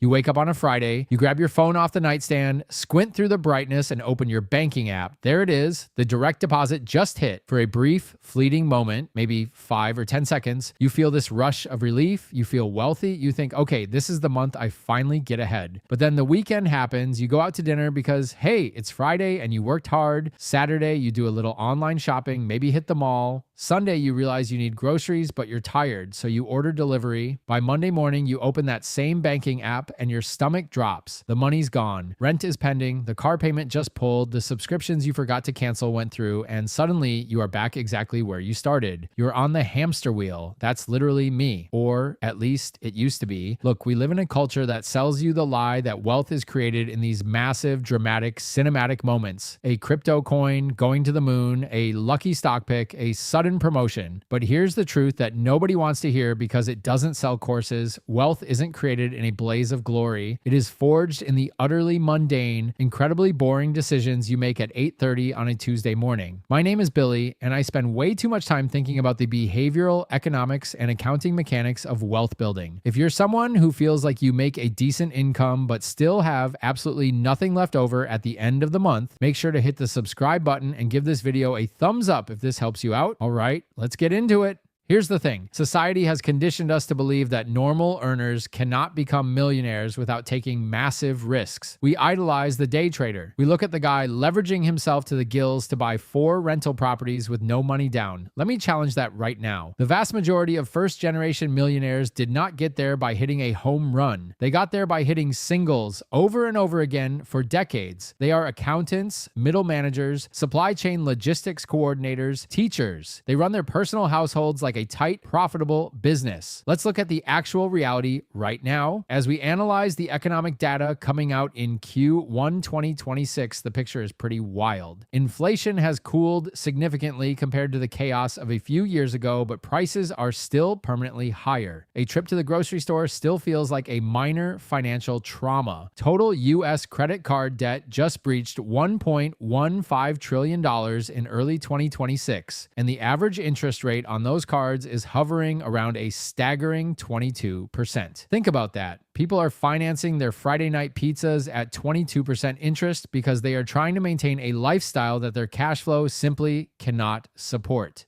You wake up on a Friday, you grab your phone off the nightstand, squint through the brightness, and open your banking app. There it is. The direct deposit just hit. For a brief, fleeting moment, maybe 5 or 10 seconds, you feel this rush of relief. You feel wealthy. You think, okay, this is the month I finally get ahead. But then the weekend happens. You go out to dinner because, hey, it's Friday and you worked hard. Saturday, you do a little online shopping, maybe hit the mall. Sunday, you realize you need groceries, but you're tired, so you order delivery. By Monday morning, you open that same banking app and your stomach drops. The money's gone. Rent is pending. The car payment just pulled. The subscriptions you forgot to cancel went through, and suddenly you are back exactly where you started. You're on the hamster wheel. That's literally me, or at least it used to be. Look, we live in a culture that sells you the lie that wealth is created in these massive, dramatic, cinematic moments. A crypto coin, going to the moon, a lucky stock pick, a sudden promotion. But here's the truth that nobody wants to hear because it doesn't sell courses. Wealth isn't created in a blaze of glory. It is forged in the utterly mundane, incredibly boring decisions you make at 8:30 on a Tuesday morning. My name is Billy, and I spend way too much time thinking about the behavioral, economics, and accounting mechanics of wealth building. If you're someone who feels like you make a decent income but still have absolutely nothing left over at the end of the month, make sure to hit the subscribe button and give this video a thumbs up if this helps you out. All right, let's get into it. Here's the thing. Society has conditioned us to believe that normal earners cannot become millionaires without taking massive risks. We idolize the day trader. We look at the guy leveraging himself to the gills to buy 4 rental properties with no money down. Let me challenge that right now. The vast majority of first-generation millionaires did not get there by hitting a home run. They got there by hitting singles over and over again for decades. They are accountants, middle managers, supply chain logistics coordinators, teachers. They run their personal households like a tight, profitable business. Let's look at the actual reality right now. As we analyze the economic data coming out in Q1 2026, the picture is pretty wild. Inflation has cooled significantly compared to the chaos of a few years ago, but prices are still permanently higher. A trip to the grocery store still feels like a minor financial trauma. Total U.S. credit card debt just breached $1.15 trillion in early 2026, and the average interest rate on those cards is hovering around a staggering 22%. Think about that. People are financing their Friday night pizzas at 22% interest because they are trying to maintain a lifestyle that their cash flow simply cannot support.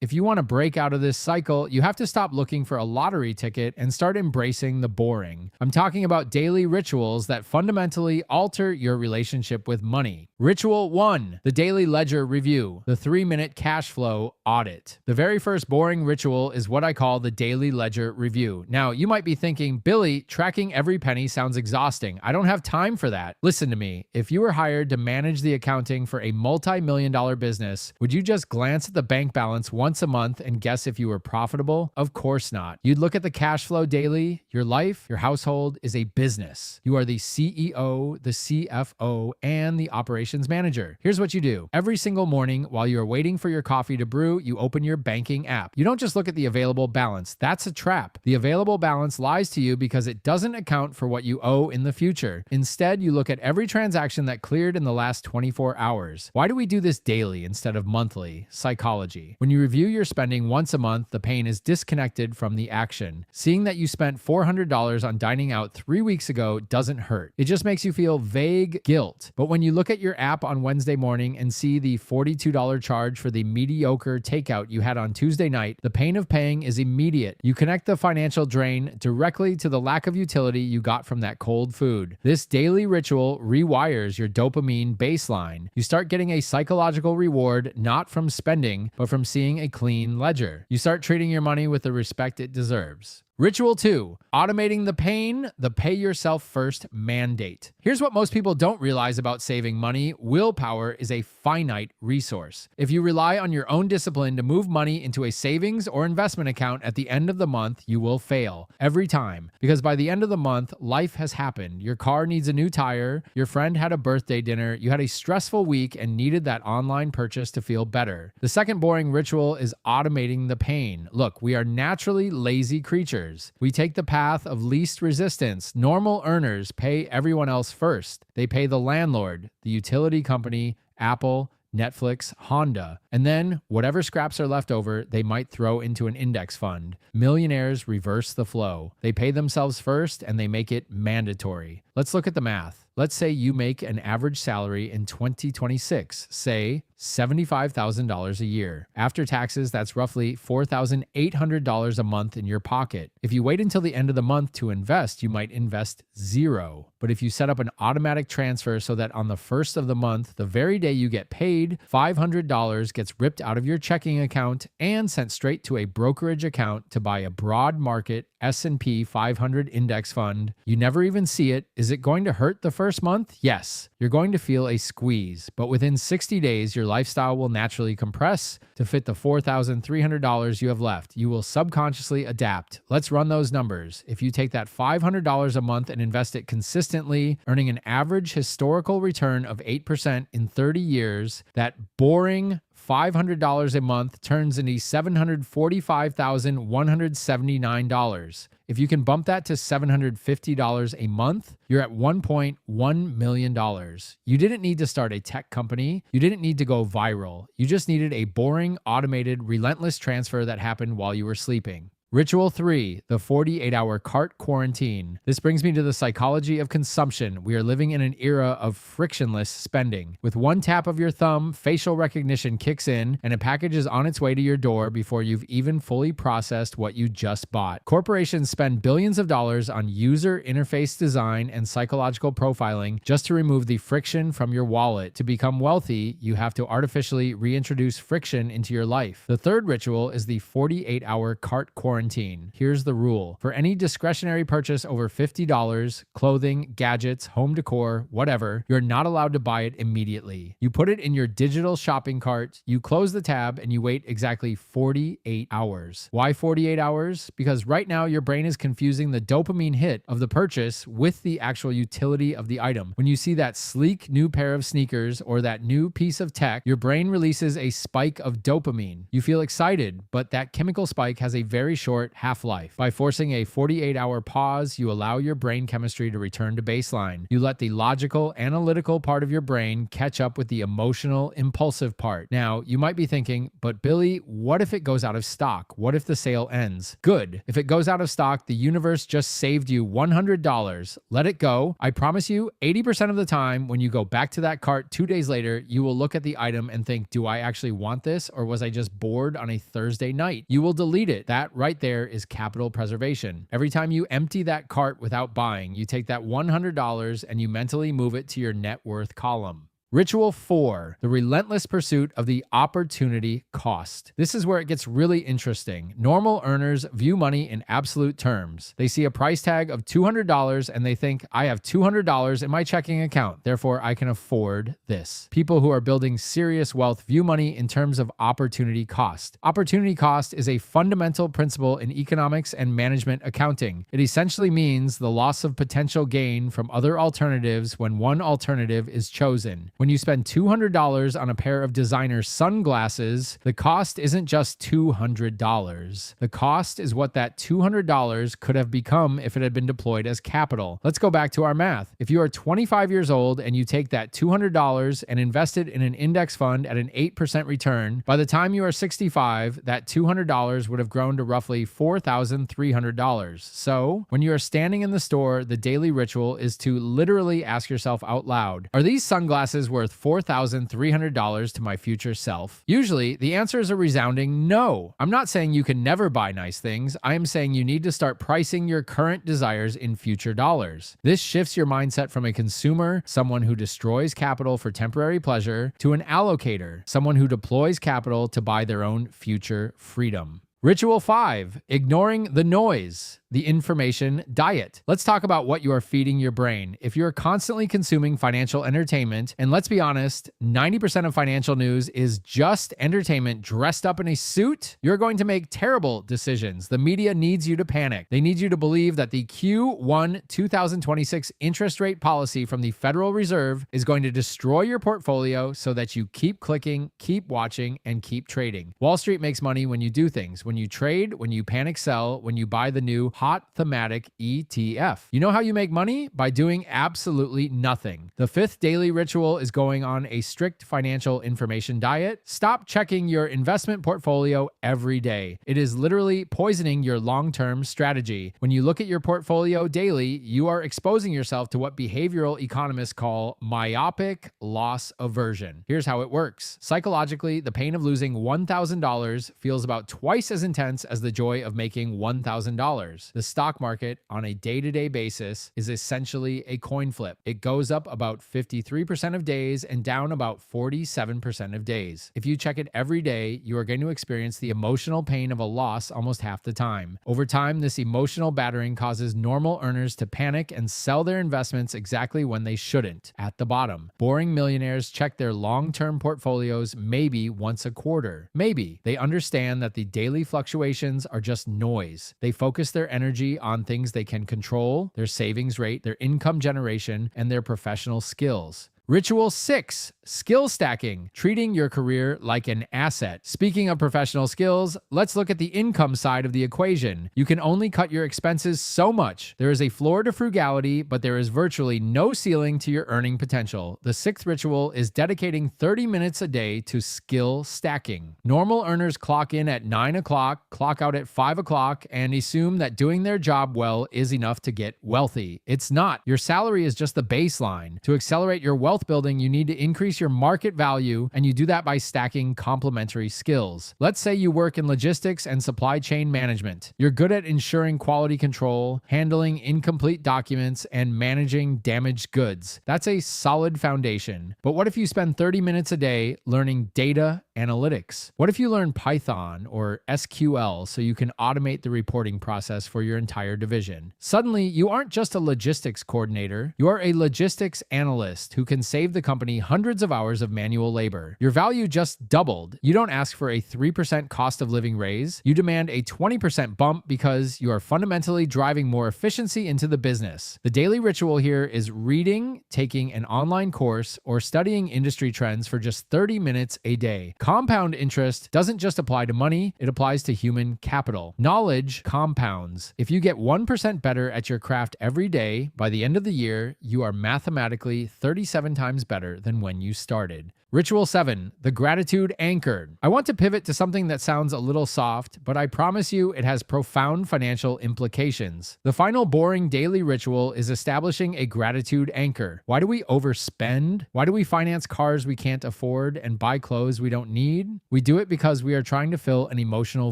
If you want to break out of this cycle, you have to stop looking for a lottery ticket and start embracing the boring. I'm talking about daily rituals that fundamentally alter your relationship with money. Ritual 1, the daily ledger review, the 3-minute cash flow audit. The very first boring ritual is what I call the daily ledger review. Now, you might be thinking, Billy, tracking every penny sounds exhausting. I don't have time for that. Listen to me. If you were hired to manage the accounting for a multi-million-dollar business, would you just glance at the bank balance once a month and guess if you were profitable? Of course not. You'd look at the cash flow daily. Your life, your household is a business. You are the CEO, the CFO, and the operations manager. Here's what you do. Every single morning while you're waiting for your coffee to brew, you open your banking app. You don't just look at the available balance. That's a trap. The available balance lies to you because it doesn't account for what you owe in the future. Instead, you look at every transaction that cleared in the last 24 hours. Why do we do this daily instead of monthly? Psychology. When you review your spending once a month, the pain is disconnected from the action. Seeing that you spent $400 on dining out 3 weeks ago doesn't hurt. It just makes you feel vague guilt. But when you look at your app on Wednesday morning and see the $42 charge for the mediocre takeout you had on Tuesday night, the pain of paying is immediate. You connect the financial drain directly to the lack of utility you got from that cold food. This daily ritual rewires your dopamine baseline. You start getting a psychological reward not from spending, but from seeing a clean ledger. You start treating your money with the respect it deserves. Ritual 2, automating the pain, the pay yourself first mandate. Here's what most people don't realize about saving money. Willpower is a finite resource. If you rely on your own discipline to move money into a savings or investment account at the end of the month, you will fail every time. Because by the end of the month, life has happened. Your car needs a new tire, your friend had a birthday dinner, you had a stressful week and needed that online purchase to feel better. The second boring ritual is automating the pain. Look, we are naturally lazy creatures. We take the path of least resistance. Normal earners pay everyone else first. They pay the landlord, the utility company, Apple, Netflix, Honda. And then whatever scraps are left over, they might throw into an index fund. Millionaires reverse the flow. They pay themselves first and they make it mandatory. Let's look at the math. Let's say you make an average salary in 2026, say $75,000 a year. After taxes, that's roughly $4,800 a month in your pocket. If you wait until the end of the month to invest, you might invest zero. But if you set up an automatic transfer so that on the first of the month, the very day you get paid, $500 gets ripped out of your checking account and sent straight to a brokerage account to buy a broad market S&P 500 index fund. You never even see it. Is it going to hurt the first month? Yes. You're going to feel a squeeze, but within 60 days, your lifestyle will naturally compress to fit the $4,300 you have left. You will subconsciously adapt. Let's run those numbers. If you take that $500 a month and invest it consistently, earning an average historical return of 8% in 30 years, that boring $500 a month turns into $745,179. If you can bump that to $750 a month, you're at $1.1 million. You didn't need to start a tech company. You didn't need to go viral. You just needed a boring, automated, relentless transfer that happened while you were sleeping. Ritual 3, the 48-hour cart quarantine. This brings me to the psychology of consumption. We are living in an era of frictionless spending. With one tap of your thumb, facial recognition kicks in, and a package is on its way to your door before you've even fully processed what you just bought. Corporations spend billions of dollars on user interface design and psychological profiling just to remove the friction from your wallet. To become wealthy, you have to artificially reintroduce friction into your life. The third ritual is the 48-hour cart quarantine. Here's the rule. For any discretionary purchase over $50, clothing, gadgets, home decor, whatever, you're not allowed to buy it immediately. You put it in your digital shopping cart, you close the tab, and you wait exactly 48 hours. Why 48 hours? Because right now your brain is confusing the dopamine hit of the purchase with the actual utility of the item. When you see that sleek new pair of sneakers or that new piece of tech, your brain releases a spike of dopamine. You feel excited, but that chemical spike has a very short half-life. By forcing a 48-hour pause, you allow your brain chemistry to return to baseline. You let the logical, analytical part of your brain catch up with the emotional, impulsive part. Now, you might be thinking, but Billy, what if it goes out of stock? What if the sale ends? Good. If it goes out of stock, the universe just saved you $100. Let it go. I promise you, 80% of the time, when you go back to that cart 2 days later, you will look at the item and think, do I actually want this, or was I just bored on a Thursday night? You will delete it. That right there is capital preservation. Every time you empty that cart without buying, you take that $100 and you mentally move it to your net worth column. Ritual 4, the relentless pursuit of the opportunity cost. This is where it gets really interesting. Normal earners view money in absolute terms. They see a price tag of $200 and they think, I have $200 in my checking account, therefore I can afford this. People who are building serious wealth view money in terms of opportunity cost. Opportunity cost is a fundamental principle in economics and management accounting. It essentially means the loss of potential gain from other alternatives when one alternative is chosen. When you spend $200 on a pair of designer sunglasses, the cost isn't just $200. The cost is what that $200 could have become if it had been deployed as capital. Let's go back to our math. If you are 25 years old and you take that $200 and invest it in an index fund at an 8% return, by the time you are 65, that $200 would have grown to roughly $4,300. So, when you are standing in the store, the daily ritual is to literally ask yourself out loud, are these sunglasses worth $4,300 to my future self? Usually, the answer is a resounding no. I'm not saying you can never buy nice things. I am saying you need to start pricing your current desires in future dollars. This shifts your mindset from a consumer, someone who destroys capital for temporary pleasure, to an allocator, someone who deploys capital to buy their own future freedom. Ritual 5, ignoring the noise. The information diet. Let's talk about what you are feeding your brain. If you're constantly consuming financial entertainment, and let's be honest, 90% of financial news is just entertainment dressed up in a suit, you're going to make terrible decisions. The media needs you to panic. They need you to believe that the Q1 2026 interest rate policy from the Federal Reserve is going to destroy your portfolio so that you keep clicking, keep watching, and keep trading. Wall Street makes money when you do things. When you trade, when you panic sell, when you buy the new hot thematic ETF. You know how you make money? By doing absolutely nothing. The fifth daily ritual is going on a strict financial information diet. Stop checking your investment portfolio every day. It is literally poisoning your long-term strategy. When you look at your portfolio daily, you are exposing yourself to what behavioral economists call myopic loss aversion. Here's how it works. Psychologically, the pain of losing $1,000 feels about twice as intense as the joy of making $1,000. The stock market on a day-to-day basis is essentially a coin flip. It goes up about 53% of days and down about 47% of days. If you check it every day, you are going to experience the emotional pain of a loss almost half the time. Over time, this emotional battering causes normal earners to panic and sell their investments exactly when they shouldn't, at the bottom. Boring millionaires check their long-term portfolios maybe once a quarter. Maybe. They understand that the daily fluctuations are just noise. They focus their energy on things they can control, their savings rate, their income generation, and their professional skills. Ritual 6, skill stacking, treating your career like an asset. Speaking of professional skills, let's look at the income side of the equation. You can only cut your expenses so much. There is a floor to frugality, but there is virtually no ceiling to your earning potential. The sixth ritual is dedicating 30 minutes a day to skill stacking. Normal earners clock in at 9 o'clock, clock out at 5 o'clock, and assume that doing their job well is enough to get wealthy. It's not. Your salary is just the baseline. To accelerate your wealth building, you need to increase your market value, and you do that by stacking complementary skills. Let's say you work in logistics and supply chain management. You're good at ensuring quality control, handling incomplete documents, and managing damaged goods. That's a solid foundation. But what if you spend 30 minutes a day learning data analytics? What if you learn Python or SQL so you can automate the reporting process for your entire division? Suddenly, you aren't just a logistics coordinator, you are a logistics analyst who can save the company hundreds of hours of manual labor. Your value just doubled. You don't ask for a 3% cost of living raise. You demand a 20% bump because you are fundamentally driving more efficiency into the business. The daily ritual here is reading, taking an online course, or studying industry trends for just 30 minutes a day. Compound interest doesn't just apply to money, it applies to human capital. Knowledge compounds. If you get 1% better at your craft every day, by the end of the year, you are mathematically 37 times better than when you started. Ritual 7, the gratitude anchor. I want to pivot to something that sounds a little soft, but I promise you it has profound financial implications. The final boring daily ritual is establishing a gratitude anchor. Why do we overspend? Why do we finance cars we can't afford and buy clothes we don't need? We do it because we are trying to fill an emotional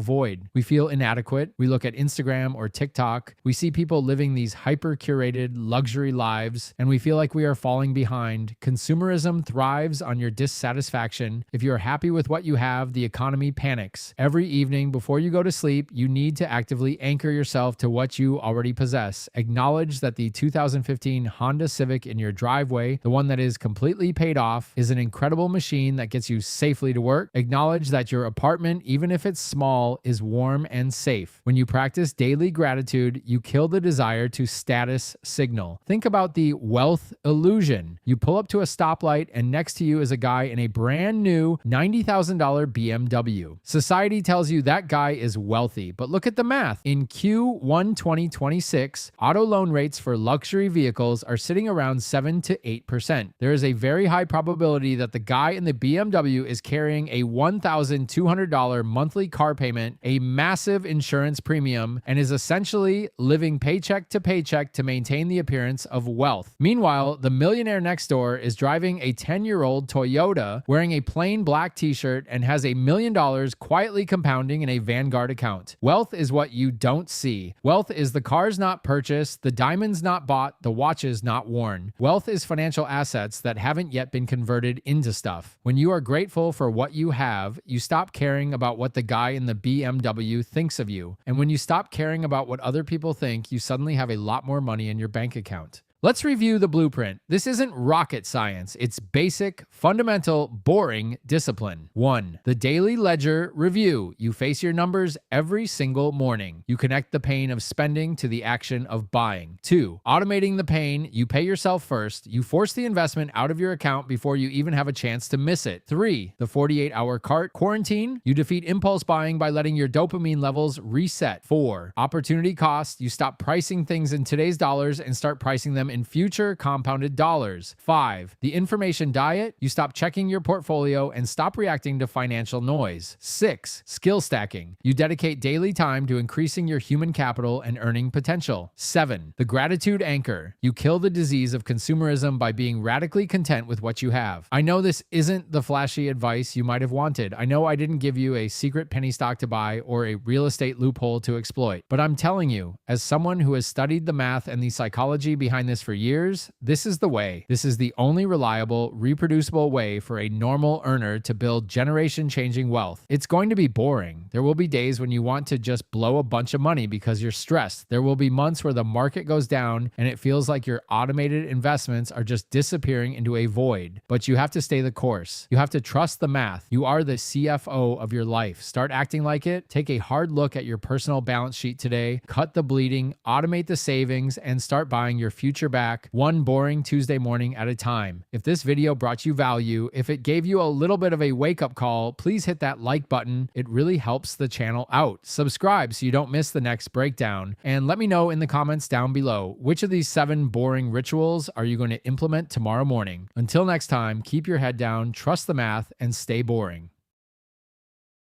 void. We feel inadequate. We look at Instagram or TikTok. We see people living these hyper-curated luxury lives, and we feel like we are falling behind. Consumerism thrives on your dissatisfaction. If you're happy with what you have, the economy panics. Every evening before you go to sleep, you need to actively anchor yourself to what you already possess. Acknowledge that the 2015 Honda Civic in your driveway, the one that is completely paid off, is an incredible machine that gets you safely to work. Acknowledge that your apartment, even if it's small, is warm and safe. When you practice daily gratitude, you kill the desire to status signal. Think about the wealth illusion. You pull up to a stoplight and next to you is a guy in a brand new $90,000 BMW. Society tells you that guy is wealthy, but look at the math. In Q1 2026, auto loan rates for luxury vehicles are sitting around 7 to 8%. There is a very high probability that the guy in the BMW is carrying a $1,200 monthly car payment, a massive insurance premium, and is essentially living paycheck to maintain the appearance of wealth. Meanwhile, the millionaire next door is driving a 10-year-old Toyota, wearing a plain black t-shirt, and has $1 million quietly compounding in a Vanguard account. Wealth is what you don't see. Wealth is the cars not purchased, the diamonds not bought, the watches not worn. Wealth is financial assets that haven't yet been converted into stuff. When you are grateful for what you have, you stop caring about what the guy in the BMW thinks of you. And when you stop caring about what other people think, you suddenly have a lot more money in your bank account. Let's review the blueprint. This isn't rocket science. It's basic, fundamental, boring discipline. 1. The daily ledger review. You face your numbers every single morning. You connect the pain of spending to the action of buying. 2. Automating the pain. You pay yourself first. You force the investment out of your account before you even have a chance to miss it. 3. The 48-hour cart quarantine. You defeat impulse buying by letting your dopamine levels reset. 4. Opportunity cost. You stop pricing things in today's dollars and start pricing them in future compounded dollars. 5. The information diet. You stop checking your portfolio and stop reacting to financial noise. 6. Skill stacking. You dedicate daily time to increasing your human capital and earning potential. 7. The gratitude anchor. You kill the disease of consumerism by being radically content with what you have. I know this isn't the flashy advice you might have wanted. I know I didn't give you a secret penny stock to buy or a real estate loophole to exploit. But I'm telling you, as someone who has studied the math and the psychology behind this for years, this is the way. This is the only reliable, reproducible way for a normal earner to build generation-changing wealth. It's going to be boring. There will be days when you want to just blow a bunch of money because you're stressed. There will be months where the market goes down and it feels like your automated investments are just disappearing into a void. But you have to stay the course. You have to trust the math. You are the CFO of your life. Start acting like it. Take a hard look at your personal balance sheet today. Cut the bleeding, automate the savings, and start buying your future back one boring Tuesday morning at a time. If this video brought you value, if it gave you a little bit of a wake-up call, please hit that like button. It really helps the channel out. Subscribe so you don't miss the next breakdown. And let me know in the comments down below, which of these 7 boring rituals are you going to implement tomorrow morning? Until next time, keep your head down, trust the math, and stay boring.